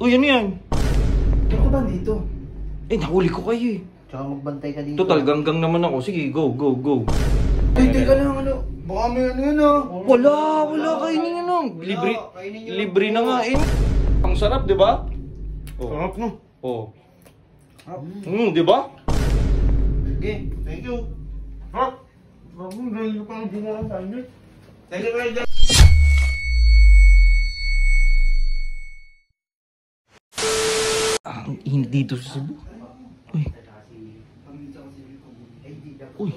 Uy, ano yan? Ito ba dito? Nahuli ko kayo eh. Tsaka magbantay ka dito. Total, ganggang naman ako. Sige, go, go, go. Ay, teka lang, ano? Baka may ano yun ah. Wala kainin yun ah. Libre na nga eh. Ang sarap, di ba? Sarap no? Oh. Di ba? Okay, thank you. Ha? Bago, dahil pa ang ginawa sa inyo. Thank you very much. Hindi dito sa Cebu. Uy. Uy.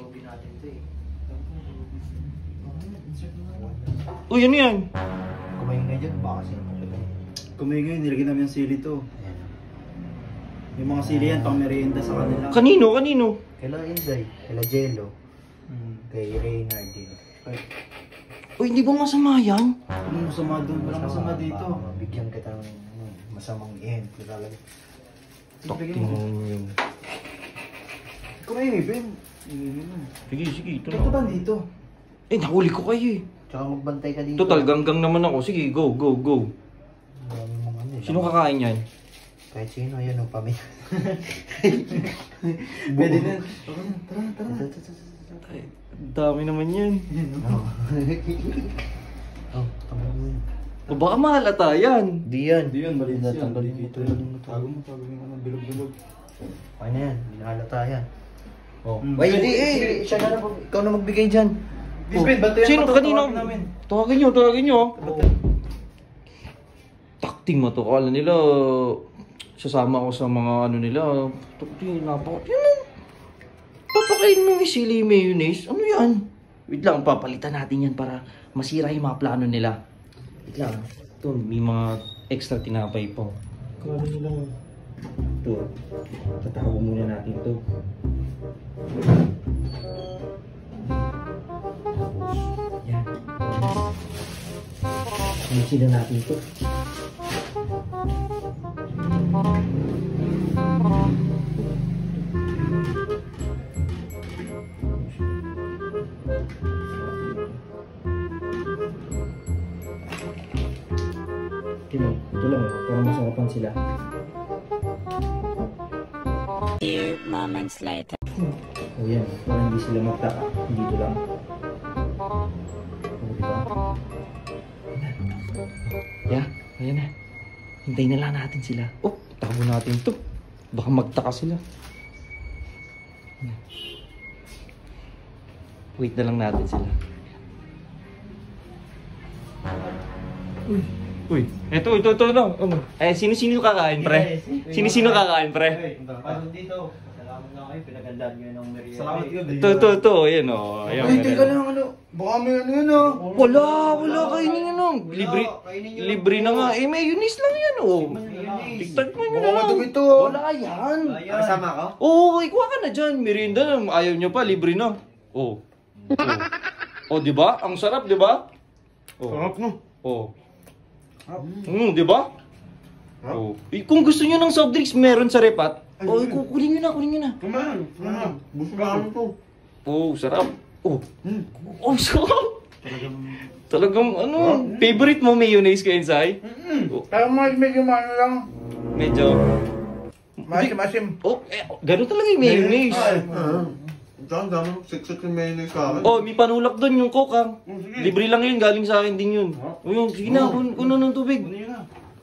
Uy, ano yan? Kumaingay dyan, baka sino. Kumingay, nilagyan namin yung sili to. Yung mga sili yan, pang merienda sa kanila. Kanino? Kaila Inday, kaila Jello, kay Reynard din. Uy, hindi ba masama yan? Anong masama doon? Walang masama dito. Bigyan kita ng masamang end. Talaga. Takting yun. Kumingay, Ben. Sige, ito Ito ba na. dito? Nahuli ko kayo eh. Tsaka magbantay ka dito. Total, ganggang naman ako. Sige, go, go, go. Marami mong ano eh. Sino kakain yan? Kahit sino, yan ang pamilya. Pwede na. Tara. Ay, dami naman yan. Oh, tama mo yun. O baka mahalata yan. Di yan. Hindi yun, malinis yan. Natanggalin dito yun. Tago mo yung ano, bilog-bilog. Okay na yan, binahalata yan. Oh. Wait, hindi, siya na lang. Ikaw na magbigay dyan. Ben, bantayan Sino? mo to, Kanino? tawagin namin. Tawagin nyo. Takting mo to. Kala nila, sasama ko sa mga ano nila. Takting, Yan. Papakain mo yung sili mayonnaise. Ano yan? Wait lang, papalitan natin yan para masira yung mga plano nila. Wait lang. Ito, may mga extra tinapay pa. Kala nila. Ito, tatawa muna natin ito. Yan. Ayusin na natin ito. Ito lang, para masarapan sila. Few moments later. O yan, para hindi sila magtaka. Dito lang. O, diba? Yeah, ayan na. Hintayin na lang natin sila. Oh, takbo natin to. Baka magtaka sila. Wait na lang natin sila. Uy, eto na. Sino kakain, pre? Sino kakain, pre? Pasok dito. Salamat na kayo, pinagandaan nyo ng merienda. Salamat yun. Ito, ayan o. Ay, teka lang, ano? Baka may ano yun ah. Wala kainin yun o. Libre na nga. Mayonnaise lang yan o. Tiktak mo nyo na lang. Ito. Wala yan. Kasama ko? Oo, ikuha ka na dyan. Merienda, ayaw nyo pa, libre na. Oh. Oh, di ba? Ang sarap, di ba? Sarap no? Oh. Di ba? Oh. Kung gusto nyo ng soft drinks, meron sa repat. Oh, kunin nyo na. Kumain. Gusto na kami to. Oh, sarap. Oh. Oh, sarap. Talagang favorite mo mayonnaise ka, Insay? Pero medyo ano lang. Medyo. Masim. Oh, ganun talaga yung mayonnaise. Diyan, dami siksik yung mayonnaise sa akin. Oh, may panulak doon yung Coke ha. Libre lang yun, galing sa akin din yun. O yun, sige na, kuno ng tubig.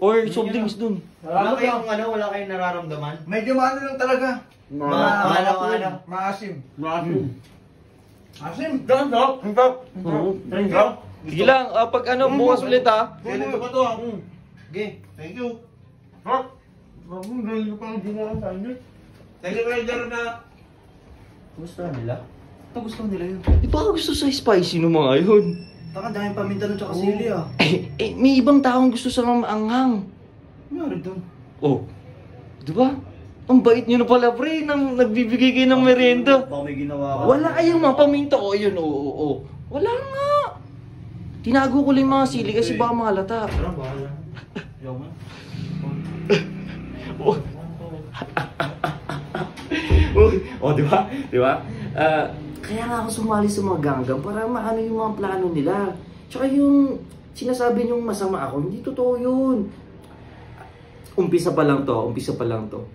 Or soft drinks doon. Wala kayong nararamdaman? Medyo maano lang talaga. Maasim. Asim. Diyan, sarap. Ang sarap. Ang sarap. Sige lang, pag bukas ulit ha. Silento ba to ah? Okay, thank you. Sarap. Bago, dahil pa ang ginawa sa inyo. Thank you very much na. Gusto nila? Ito gusto nila yun. Di ba gusto sa spicy ng mga yun? Taka, daming paminta nun tsaka sili ah. May ibang taong gusto sa maanghang. Mayroon dun. Oh, di ba? Ang bait nyo na pala, pre, nang nagbibigay kayo ng merienda. Baka may ginawa ka. Wala kayong mga paminta. O, yun, oo. Wala nga. Tinago ko lang yung mga sili kasi baka mahalata. Tara, bahala. Yaman. Oh, di ba? Kaya nga ako sumali sa mga ganggang para maano yung mga plano nila. Tsaka yung sinasabi niyong masama ako, hindi totoo yun. Umpisa pa lang to, umpisa pa lang to.